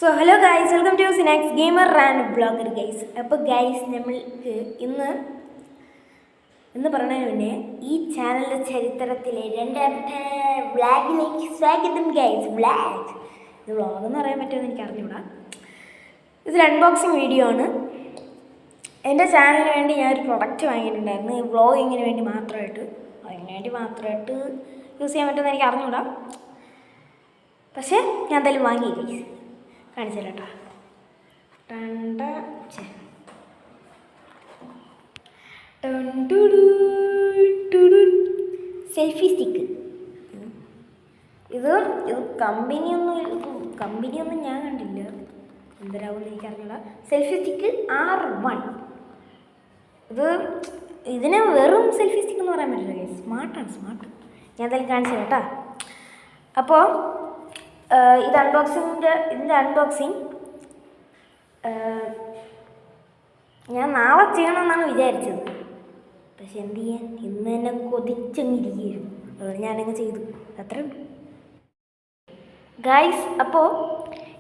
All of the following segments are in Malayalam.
So hello guys, welcome to സിനാക്സ് ഗെയിമർ ആൻഡ് ബ്ലോഗർ ഗൈസ്. അപ്പോൾ ഗൈസ്, നമ്മൾക്ക് ഇന്ന് പറഞ്ഞതിന് മുന്നേ ഈ ചാനലിൻ്റെ ചരിത്രത്തിലെ രണ്ടാമത്തെ വ്ളോഗിലേക്ക് സ്വാഗതം ഗൈസ്. ഇത് വ്ളോഗ് എന്ന് പറയാൻ പറ്റുമെന്ന് എനിക്ക് അറിഞ്ഞൂടാ. ഇതൊരു അൺബോക്സിങ് വീഡിയോ ആണ്. എൻ്റെ ചാനലിന് വേണ്ടി ഞാനൊരു പ്രൊഡക്റ്റ് വാങ്ങിയിട്ടുണ്ടായിരുന്നു, ഈ വ്ളോഗിങ്ങിന് വേണ്ടി മാത്രമായിട്ട്. അതിന് വേണ്ടി മാത്രമായിട്ട് യൂസ് ചെയ്യാൻ പറ്റുമെന്ന് എനിക്ക് അറിഞ്ഞൂടാ, പക്ഷേ ഞാൻ എന്തായാലും വാങ്ങി ഗൈസ്. കാണിച്ചു തരാം സെൽഫി സ്റ്റിക്ക്. ഇത് കമ്പനിയൊന്നും ഞാൻ കണ്ടില്ല, എന്തരാവുമെന്ന് എനിക്കറിഞ്ഞൂടാ. Selfie stick R1. ഇതിന് വെറും സെൽഫി സ്റ്റിക്ക് എന്ന് പറയാൻ പറ്റില്ല ഗൈസ്, സ്മാർട്ട്. ഞാൻ എന്തായാലും കാണിച്ചു തരാം കേട്ടോ. അപ്പോൾ ഇതിൻ്റെ അൺബോക്സിങ് ഞാൻ നാളെ ചെയ്യണമെന്നാണ് വിചാരിച്ചത്, പക്ഷെ എന്ത് ചെയ്യാൻ, ഇന്ന് തന്നെ കൊതിച്ചങ്ങിരിക്കുകയാണ്. അതുകൊണ്ട് ഞാനങ്ങ് ചെയ്തു, അത്രേ ഉള്ളൂ ഗൈസ്. അപ്പോൾ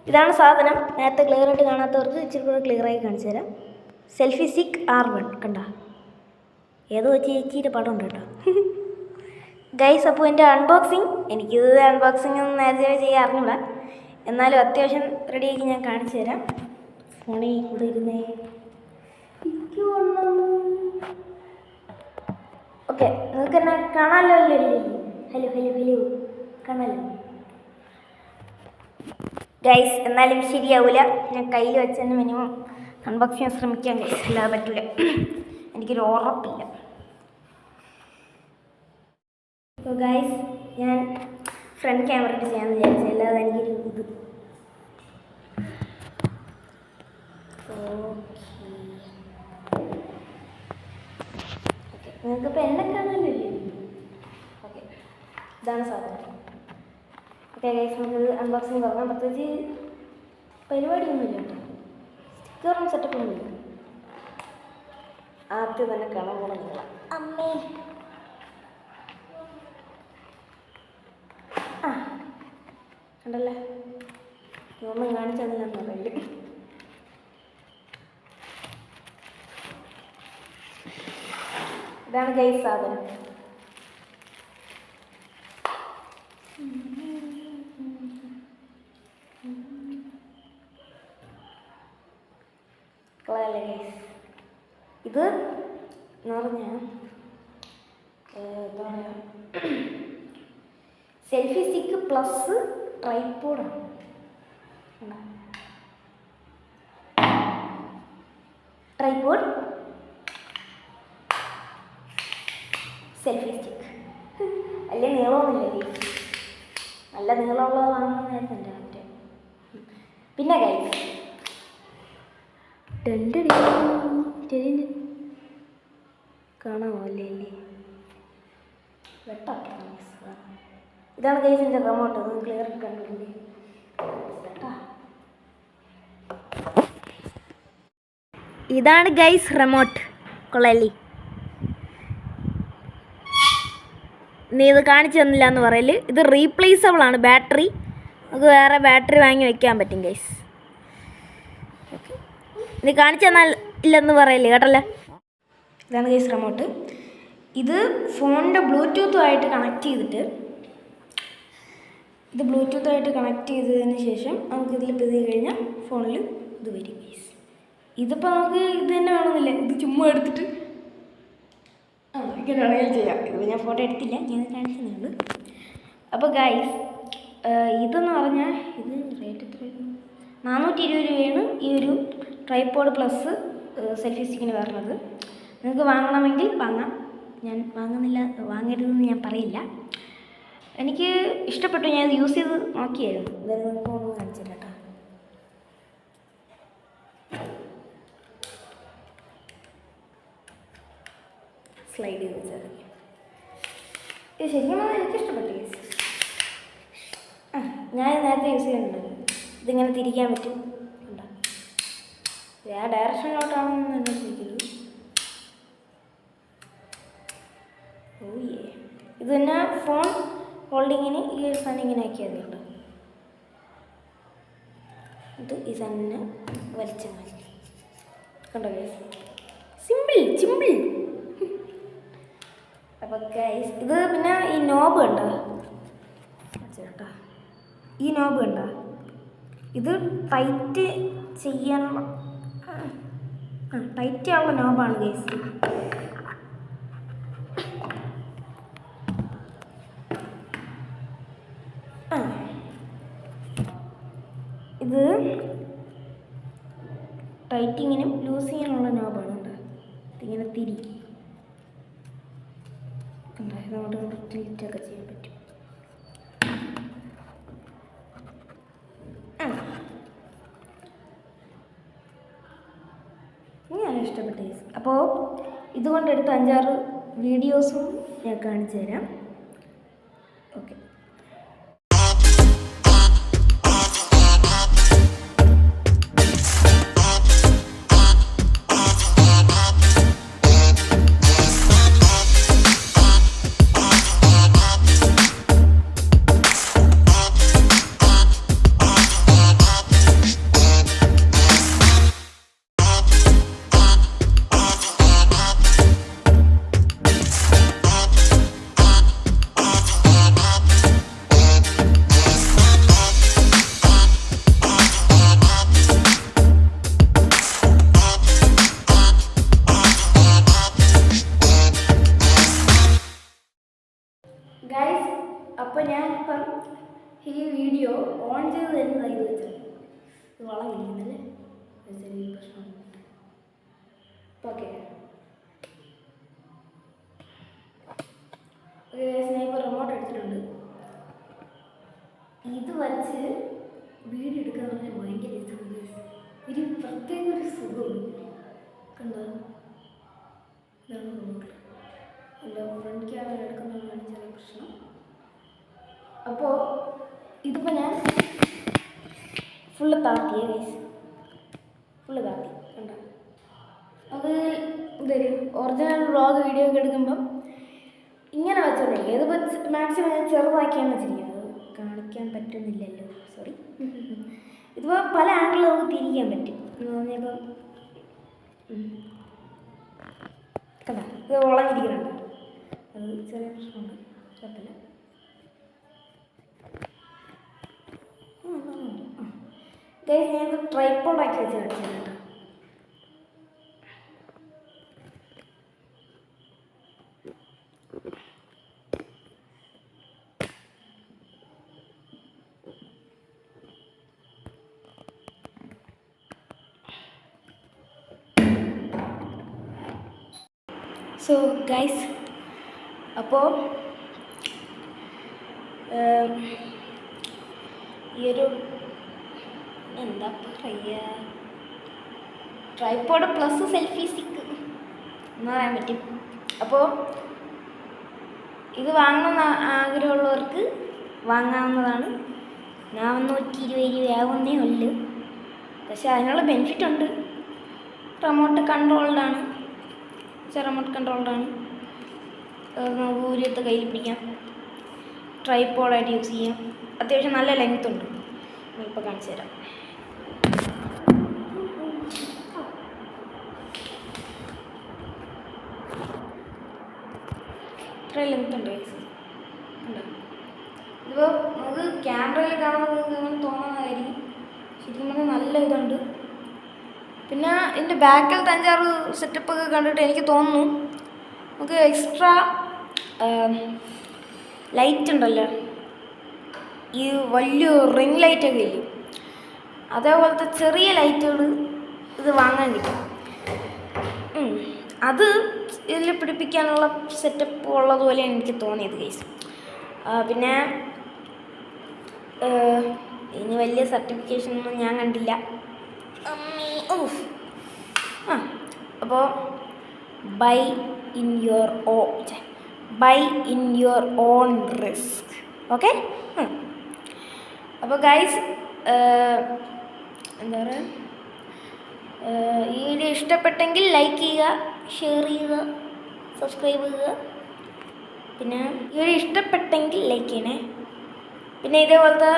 ഇതാണ് സാധനം. നേരത്തെ ക്ലിയറായിട്ട് കാണാത്തവർക്ക് ഇച്ചിരി കൂടെ ക്ലിയറായി കാണിച്ചു തരാം. സെൽഫി സ്റ്റിക്ക് R1 കണ്ട, ഏതോ ചേച്ചിയുടെ പടം ഉണ്ട് കേട്ടോ ഗൈസ്. അപ്പോൾ എൻ്റെ എനിക്കിത് അൺബോക്സിങ് ഒന്നും നേരത്തെ ചെയ്യാൻ അറിഞ്ഞൂടാ, എന്നാലും അത്യാവശ്യം റെഡിയാക്കി ഞാൻ കാണിച്ചു തരാം. ഫോണിൽ കൂടെ ഇരുന്നേ. ഓക്കെ, നിങ്ങൾക്ക് എന്നെ കാണാമല്ലോ അല്ലേ? ഹലോ കാണാമല്ലോ ഗൈസ്. എന്നാലും ശരിയാവില്ല, ഞാൻ കയ്യിൽ വെച്ചതിന് മിനിമം അൺബോക്സ് ചെയ്യാൻ ശ്രമിക്കാൻ ഗൈസ്, അല്ലാതെ പറ്റില്ല, എനിക്കൊരു ഉറപ്പില്ല. അപ്പോൾ ഗൈസ്, ഞാൻ ഫ്രണ്ട് ക്യാമറ ഇട്ട് ചെയ്യാമെന്ന് വിചാരിച്ചു, അല്ലാതെ എനിക്കൊരു ഇത്. ഓക്കെ, നിങ്ങൾക്കിപ്പോൾ എന്നെ കാണാനല്ലേ? ഓക്കെ, ഇതാണ് സാധനം. ഓക്കെ ഗൈസ്, നമുക്കിത് അൺബോക്സിങ് തുടങ്ങാം. പ്രത്യേകിച്ച് പരിപാടിയൊന്നുമില്ല കേട്ടോ, സ്റ്റിക്കറും സെറ്റപ്പൊന്നുമില്ല. ആദ്യം തന്നെ കാണാൻ പോകുന്നില്ല. അമ്മേ, കണ്ടല്ലേ, ഒന്നും കാണിച്ചു തന്നില്ലെന്ന് പറയില്ല. ഇതാണ് ഗൈസ് സാധനം. കളയല്ലേ ഗൈസ്. ഇത് എന്ന് പറഞ്ഞാൽ എന്താ പറയുക, സെൽഫി സ്റ്റിക്ക് പ്ലസ് ട്രൈപോഡാണ്. Tripod, selfie stick. അല്ലേ നീളമൊന്നുമില്ല, നല്ല നീളമുള്ളതാണെന്ന് എൻ്റെ മറ്റേ. പിന്നെ ഗൈസ്, കാണാമോ അല്ലേ? വെട്ടാം. ഇതാണ് ഗൈസ് എൻ്റെ റിമോട്ട്, ഒന്ന് ക്ലിയർ കണ്ടില്ലേ? ഇതാണ് ഗൈസ് റിമോട്ട്. കൊള്ളല്ലേ? നീ ഇത് കാണിച്ചു തന്നില്ല എന്ന് പറയല്. ഇത് റീപ്ലേസബിൾ ആണ്, ബാറ്ററി. നമുക്ക് വേറെ ബാറ്ററി വാങ്ങി വയ്ക്കാൻ പറ്റും ഗൈസ്. നീ കാണിച്ചു തന്നാൽ ഇല്ലെന്ന് പറയല്ലേ, കേട്ടല്ലേ? ഇതാണ് ഗൈസ് റിമോട്ട്. ഇത് ഫോണിൻ്റെ ബ്ലൂടൂത്തുമായിട്ട് കണക്ട് ചെയ്തിട്ട്, കണക്ട് ചെയ്തതിന് ശേഷം നമുക്കിതിൽ പെരുതി കഴിഞ്ഞാൽ ഫോണിൽ ഇത് വരും ഗൈസ്. ഇതിപ്പോൾ നമുക്ക് ഇത് തന്നെ വേണമെന്നില്ല, ഇത് ചുമ്മാ എടുത്തിട്ട് ഇങ്ങനെ വേണമെങ്കിൽ ചെയ്യാം. ഇത് ഞാൻ ഫോട്ടോ എടുത്തില്ല, ഞാൻ കാണിച്ചതേ. അപ്പോൾ ഗൈസ്, ഇതെന്ന് പറഞ്ഞാൽ ഇത് റേറ്റ് എത്രയായിരുന്നു? 420 രൂപയാണ് ഈ ഒരു ട്രൈപോഡ് പ്ലസ് സെൽഫി സ്റ്റിക്കിന് വരുന്നത്. നിങ്ങൾക്ക് വാങ്ങണമെങ്കിൽ വാങ്ങാം, ഞാൻ വാങ്ങരുതെന്ന് ഞാൻ പറയില്ല. എനിക്ക് ഇഷ്ടപ്പെട്ടു, ഞാൻ ഇത് യൂസ് ചെയ്ത് നോക്കിയായിരുന്നു. എന്തായാലും നമുക്ക് ഒന്ന് കാണിച്ചില്ല കേട്ടോ. സ്ലൈഡ് ചെയ്ത് വെച്ചാൽ ഇത് ശരിക്കും എനിക്കിഷ്ടപ്പെട്ടു കേസ്. ഞാൻ നേരത്തെ യൂസ് ചെയ്യുന്നുണ്ട്. ഇതിങ്ങനെ തിരിക്കാൻ പറ്റും, ഉണ്ടോ? ആ ഡയറക്ഷനിലോട്ടാണെന്ന് എന്നെ ചോദിക്കരുത്. ഇത് തന്നെ ഫോൺ ഹോൾഡിങ്ങിന് ഈ ഒരു സാധനം ഇങ്ങനെ ആക്കിയാൽ മതി. ഇത് തന്നെ വലിച്ചാൽ മതി. കണ്ടോ ഗൈസ്, സിമ്പിൾ. അപ്പോൾ ഗൈസ് ഇത് പിന്നെ ഈ നോബ് കണ്ടോ ചേട്ടാ, ഈ നോബ് കണ്ടോ, ഇത് ടൈറ്റ് ചെയ്യാനുള്ള ടൈറ്റ് ചെയ്യാനുള്ള നോബാണ് ഗൈസ്. ഇത് ടൈറ്റിങ്ങിനും ലൂസിങ്ങിനുള്ള നോബാണ് കേട്ടോ. ഇതിങ്ങനെ തിരി ഇതങ്ങോട്ട് ടിൽറ്റൊക്കെ ചെയ്യാൻ പറ്റും. ഞാൻ ഇഷ്ടപ്പെട്ട കേസ്. അപ്പോൾ ഇതുകൊണ്ടെടുത്ത 5-6 വീഡിയോസും ഞാൻ കാണിച്ചു തരാം. ഓക്കെ, ഗൈസ്, അപ്പോൾ ഞാനിപ്പം ഈ വീഡിയോ ഓൺ ചെയ്ത് തരുന്നതായി വെച്ചത് ഇത് വളമിരിക്കുന്നല്ലേ ചെറിയ പ്രശ്നം. ഓക്കെ, ഞാൻ ഇപ്പോൾ റിമോട്ട് എടുത്തിട്ടുണ്ട്. ഇത് വച്ച് വീഡിയോ എടുക്കുക എന്ന് പറഞ്ഞാൽ ഭയങ്കര ഇഷ്ടമാണ്. ഒരു പ്രത്യേക ഒരു സുഖമുണ്ട്. കണ്ടോ, ഇതാണ് റിമോട്ട്. അല്ല, ഫ്രണ്ട് ക്യാമറ എടുക്കുന്നതാണ് ചെറിയ പ്രശ്നം. അപ്പോൾ ഇതിപ്പോൾ ഞാൻ ഫുള്ള് താത്തിയേ ഗൈസ്, ഫുള്ള് താത്തി. കണ്ടോ, അത് ഇതൊരു ഒറിജിനൽ വ്ളോഗ് വീഡിയോ ഒക്കെ എടുക്കുമ്പം ഇങ്ങനെ വെച്ചോണ്ടിരിക്കും. ഇതിപ്പോൾ മാക്സിമം ഞാൻ ചെറുതാക്കിയാണ് വെച്ചിരിക്കുന്നത്. കാണിക്കാൻ പറ്റുന്നില്ലല്ലോ, സോറി. ഇതിപ്പോൾ പല ആംഗിളിൽ നമുക്ക് തിരിക്കാൻ പറ്റും എന്ന് പറഞ്ഞപ്പം കണ്ടോ, ഇത് വളഞ്ഞിരിക്കുന്നുണ്ട്. അത് ചെറിയ പ്രശ്നമുണ്ട്, കുഴപ്പമില്ല. ഗൈസ്, ഞാനിത് ട്രൈപ്പോഡാക്കി വെച്ച് കാണിച്ചത് കേട്ടോ. സോ ഗൈസ്, അപ്പോൾ ഈ ഒരു എന്താ പറയുക, ട്രൈപ്പോഡ് പ്ലസ് സെൽഫി സ്റ്റിക്ക് എന്ന് പറയാൻ പറ്റും. അപ്പോൾ ഇത് വാങ്ങണമെന്ന് ആഗ്രഹമുള്ളവർക്ക് വാങ്ങാവുന്നതാണ്. 420 രൂപയാവുന്നേ ഉള്ളൂ. പക്ഷെ അതിനുള്ള ബെനിഫിറ്റ് ഉണ്ട്. റിമോട്ട് കൺട്രോൾഡാണ്. ഊരിയത്ത് കയ്യിൽ പിടിക്കാം, ട്രൈപ്പോഡായിട്ട് യൂസ് ചെയ്യാം. അത്യാവശ്യം നല്ല ലെങ്ത് ഉണ്ട്. ഇപ്പോൾ കാണിച്ചു തരാം. ഇത്ര ലെങ്ത് ഉണ്ട് ഗൈസ്. ഉണ്ടോ, ഇതിപ്പോൾ നമുക്ക് ക്യാമറയിൽ കാണുമ്പോൾ അങ്ങനെ തോന്നുന്നതായിരിക്കും. ശരിക്കും പറഞ്ഞാൽ നല്ല ഇതുണ്ട്. പിന്നെ ഇതിൻ്റെ ബാക്കിലത്തെ 5-6 സെറ്റപ്പൊക്കെ കണ്ടിട്ട് എനിക്ക് തോന്നുന്നു നമുക്ക് എക്സ്ട്രാ ലൈറ്റ് ഉണ്ടല്ലോ, ഈ വലിയ റിംഗ് ലൈറ്റൊക്കെ ഇല്ലേ, അതേപോലത്തെ ചെറിയ ലൈറ്റുകൾ ഇത് വാങ്ങാൻ കിട്ടും. അത് ഇതിൽ പിടിപ്പിക്കാനുള്ള സെറ്റപ്പ് ഉള്ളതുപോലെയാണ് എനിക്ക് തോന്നിയത് ഗൈസ്. പിന്നെ ഇനി വലിയ സർട്ടിഫിക്കേഷനൊന്നും ഞാൻ കണ്ടില്ല. അപ്പോൾ by in your own risk. Okay, അപ്പോൾ ഗൈസ് എന്താ പറയുക, ഈ വീഡിയോ ഇഷ്ടപ്പെട്ടെങ്കിൽ ലൈക്ക് ചെയ്യുക, ഷെയർ ചെയ്യുക, സബ്സ്ക്രൈബ് ചെയ്യുക. പിന്നെ ഈ വീഡിയോ ഇഷ്ടപ്പെട്ടെങ്കിൽ ലൈക്ക് ചെയ്യണേ. പിന്നെ ഇതേപോലത്തെ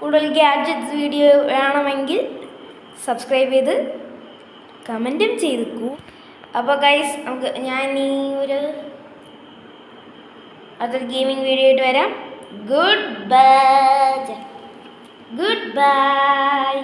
കൂടുതൽ ഗാഡ്ജറ്റ്സ് വീഡിയോ വേണമെങ്കിൽ സബ്സ്ക്രൈബ് ചെയ്ത് കമൻറ്റും ചെയ്തേക്കൂ. അപ്പോൾ ഗൈസ് ഞാൻ ഈ അതൊരു ഗെയിമിംഗ് വീഡിയോ ആയിട്ട് വരാം. Good bye.